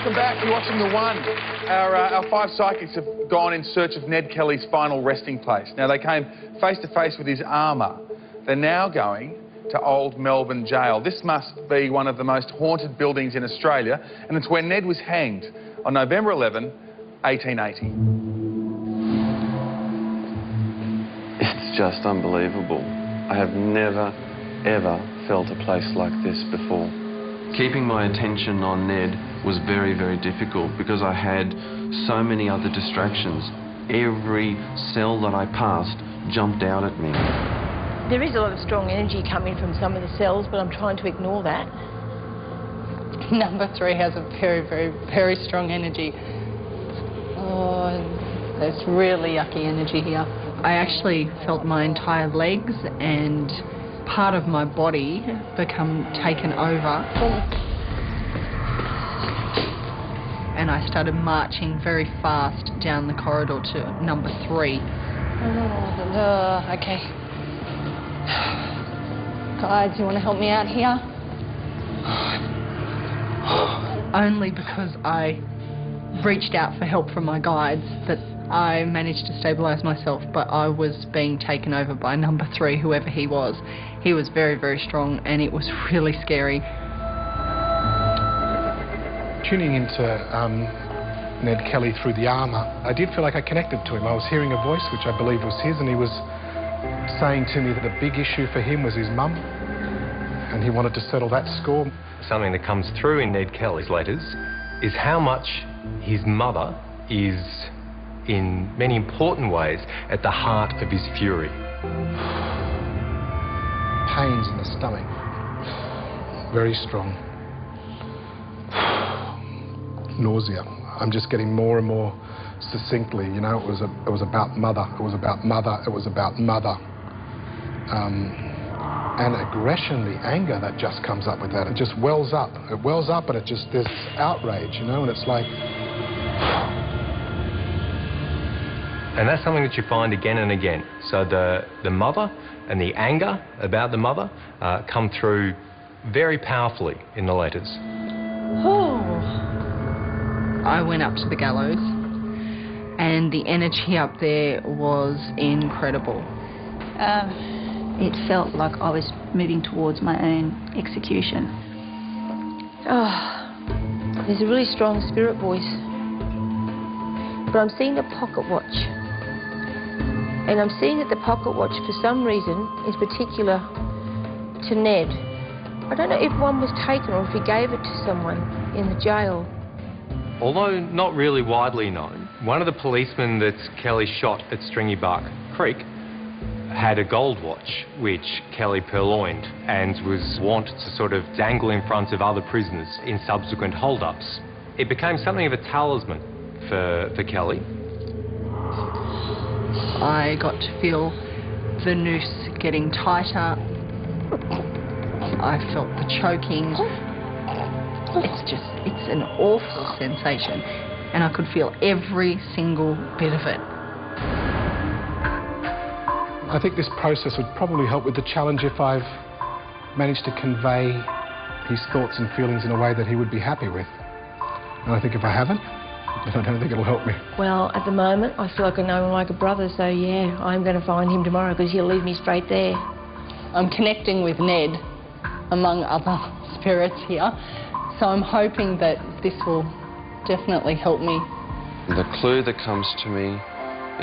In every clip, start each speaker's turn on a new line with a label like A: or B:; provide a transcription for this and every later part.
A: Welcome back. You're watching The One. Our five psychics have gone in search of Ned Kelly's final resting place. Now, they came face to face with his armour. They're now going to Old Melbourne Jail. This must be one of the most haunted buildings in Australia, and it's where Ned was hanged on November 11, 1880.
B: It's just unbelievable. I have never, ever felt a place like this before. Keeping my attention on Ned was very, very difficult because I had so many other distractions. Every cell that I passed jumped out at me.
C: There is a lot of strong energy coming from some of the cells, but I'm trying to ignore that.
D: Number 3 has a very, very, very strong energy. Oh, there's really yucky energy here. I actually felt my entire legs and part of my body become taken over. And I started marching very fast down the corridor to number 3. Okay. Guys, you want to help me out here? Only because I reached out for help from my guides that I managed to stabilise myself, but I was being taken over by number 3, whoever he was. He was very, very strong, and it was really scary.
E: Tuning into Ned Kelly through the armour, I did feel like I connected to him. I was hearing a voice, which I believe was his, and he was saying to me that the big issue for him was his mum, and he wanted to settle that score.
F: Something that comes through in Ned Kelly's letters is how much his mother is, in many important ways, at the heart of his fury.
E: Pains in the stomach, very strong. Nausea. I'm just getting more and more succinctly, you know, it was about mother, it was about mother, it was about mother. And aggression, the anger that just comes up with that, it just wells up. It wells up and it just, there's outrage, you know, and it's like...
F: And that's something that you find again and again. So the mother and the anger about the mother come through very powerfully in the letters.
D: Oh. I went up to the gallows and the energy up there was incredible.
G: It felt like I was moving towards my own execution.
C: Oh, there's a really strong spirit voice. But I'm seeing a pocket watch. And I'm seeing that the pocket watch, for some reason, is particular to Ned. I don't know if one was taken or if he gave it to someone in the jail.
F: Although not really widely known, one of the policemen that Kelly shot at Stringy Bark Creek had a gold watch which Kelly purloined and was wont to sort of dangle in front of other prisoners in subsequent hold-ups. It became something of a talisman for Kelly.
D: I got to feel the noose getting tighter. I felt the choking. It's an awful sensation, and I could feel every single bit of it.
E: I think this process would probably help with the challenge if I've managed to convey his thoughts and feelings in a way that he would be happy with. And I think if I haven't, I don't think it'll help me.
C: Well, at the moment, I feel like I know him like a brother, so yeah, I'm going to find him tomorrow because he'll lead me straight there.
D: I'm connecting with Ned, among other spirits here, so I'm hoping that this will definitely help me.
B: The clue that comes to me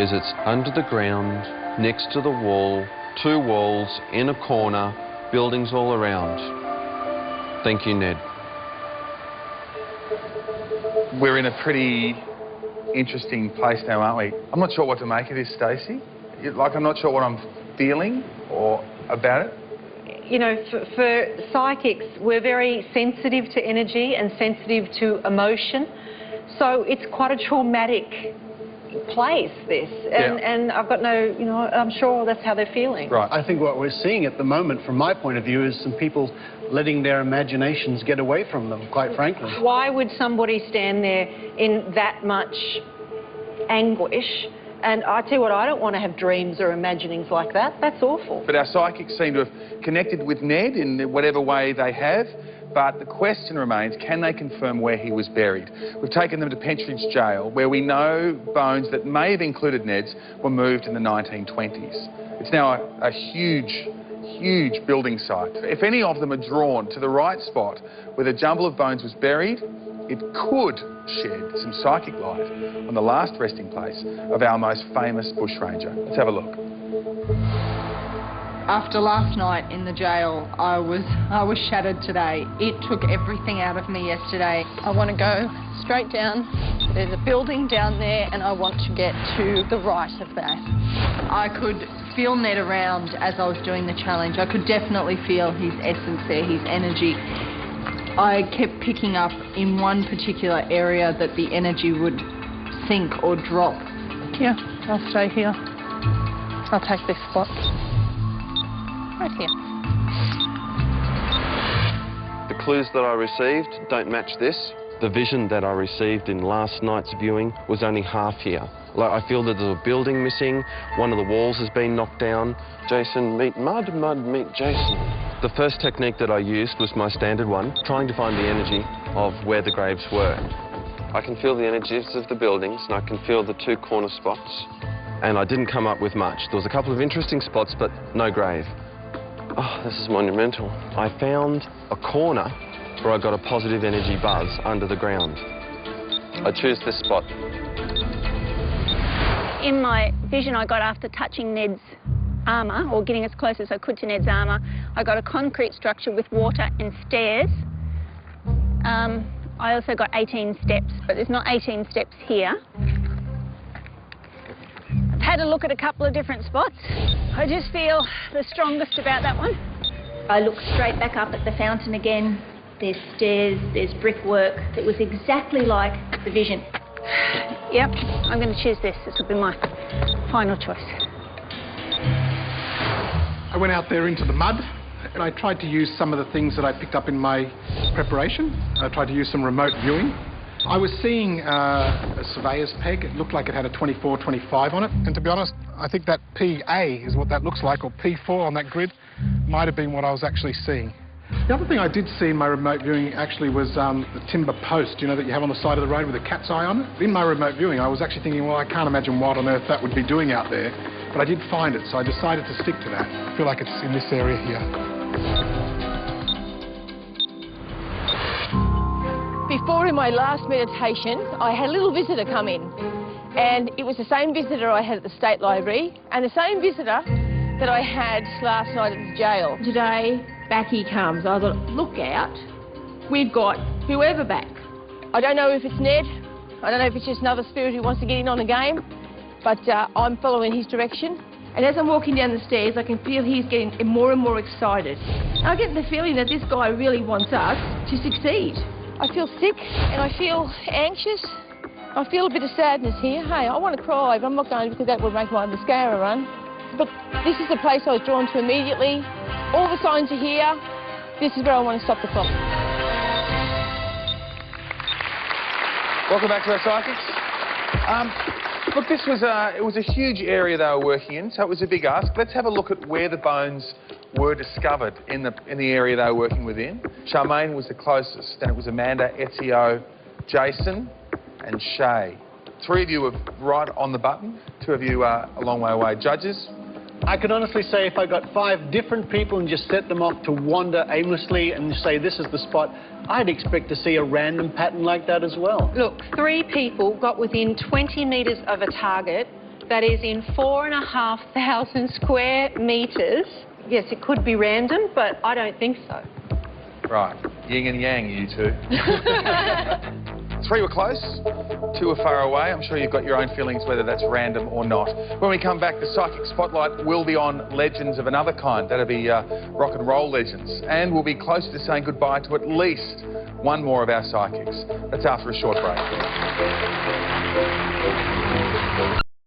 B: is it's under the ground, next to the wall, 2 walls, in a corner, buildings all around. Thank you, Ned.
A: We're in a pretty interesting place now, aren't we? I'm not sure what to make of this, Stacey. Like, I'm not sure what I'm feeling or about it.
H: You know, for psychics, we're very sensitive to energy and sensitive to emotion. So it's quite a traumatic place, this. And I've got no, you know, I'm sure that's how they're feeling.
A: Right.
I: I think what we're seeing at the moment, from my point of view, is some people letting their imaginations get away from them, quite frankly.
H: Why would somebody stand there in that much anguish? And I tell you what, I don't want to have dreams or imaginings like that. That's awful.
A: But our psychics seem to have connected with Ned in whatever way they have. But the question remains, can they confirm where he was buried? We've taken them to Pentridge Jail, where we know bones that may have included Ned's were moved in the 1920s. It's now a huge building site. If any of them are drawn to the right spot where the jumble of bones was buried, it could shed some psychic light on the last resting place of our most famous bushranger. Let's have a look.
D: After last night in the jail, I was shattered today. It took everything out of me yesterday. I want to go straight down. There's a building down there and I want to get to the right of that. I could feel Ned around as I was doing the challenge. I could definitely feel his essence there, his energy. I kept picking up in one particular area that the energy would sink or drop. Yeah, I'll stay here. I'll take this spot. Right here.
B: The clues that I received don't match this. The vision that I received in last night's viewing was only half here. Like, I feel that there's a building missing, one of the walls has been knocked down. Jason, meet mud, mud, meet Jason. The first technique that I used was my standard one, trying to find the energy of where the graves were. I can feel the energies of the buildings and I can feel the two corner spots. And I didn't come up with much. There was a couple of interesting spots, but no grave. Oh, this is monumental. I found a corner where I got a positive energy buzz under the ground. I choose this spot.
J: In my vision I got after touching Ned's armour, or getting as close as I could to Ned's armour, I got a concrete structure with water and stairs. I also got 18 steps, but there's not 18 steps here. I've had a look at a couple of different spots. I just feel the strongest about that one.
G: I looked straight back up at the fountain again. There's stairs, there's brickwork. It was exactly like the vision.
J: Yep, I'm going to choose this. This will be my final choice.
E: I went out there into the mud and I tried to use some of the things that I picked up in my preparation. I tried to use some remote viewing. I was seeing a surveyor's peg. It looked like it had a 24-25 on it. And to be honest, I think that PA is what that looks like, or P4 on that grid might have been what I was actually seeing. The other thing I did see in my remote viewing actually was the timber post, you know, that you have on the side of the road with a cat's eye on it. In my remote viewing, I was actually thinking, well, I can't imagine what on earth that would be doing out there. But I did find it, so I decided to stick to that. I feel like it's in this area here.
C: Before, in my last meditation, I had a little visitor come in. And it was the same visitor I had at the State Library and the same visitor that I had last night at the jail. Today, back he comes. I thought, look out, we've got whoever back. I don't know if it's Ned, I don't know if it's just another spirit who wants to get in on the game, but I'm following his direction. And as I'm walking down the stairs, I can feel he's getting more and more excited. I get the feeling that this guy really wants us to succeed. I feel sick and I feel anxious. I feel a bit of sadness here. Hey, I want to cry, but I'm not going because that would make my mascara run. But this is the place I was drawn to immediately. All the signs are here. This is where I want to stop the clock.
A: Welcome back to our psychics. Look, this was it was a huge area they were working in, so it was a big ask. Let's have a look at where the bones were discovered in the area they were working within. Charmaine was the closest, and it was Amanda, Ezio, Jason, and Shay. 3 of you were right on the button. 2 of you are a long way away. Judges?
I: I could honestly say if I got 5 different people and just set them off to wander aimlessly and say this is the spot, I'd expect to see a random pattern like that as well.
H: Look, 3 people got within 20 metres of a target that is in 4,500 square metres. Yes, it could be random, but I don't think so.
A: Right. Yin and yang, you 2. 3 were close, 2 were far away. I'm sure you've got your own feelings whether that's random or not. When we come back, the Psychic Spotlight will be on legends of another kind. That'll be rock and roll legends. And we'll be close to saying goodbye to at least 1 more of our psychics. That's after a short break.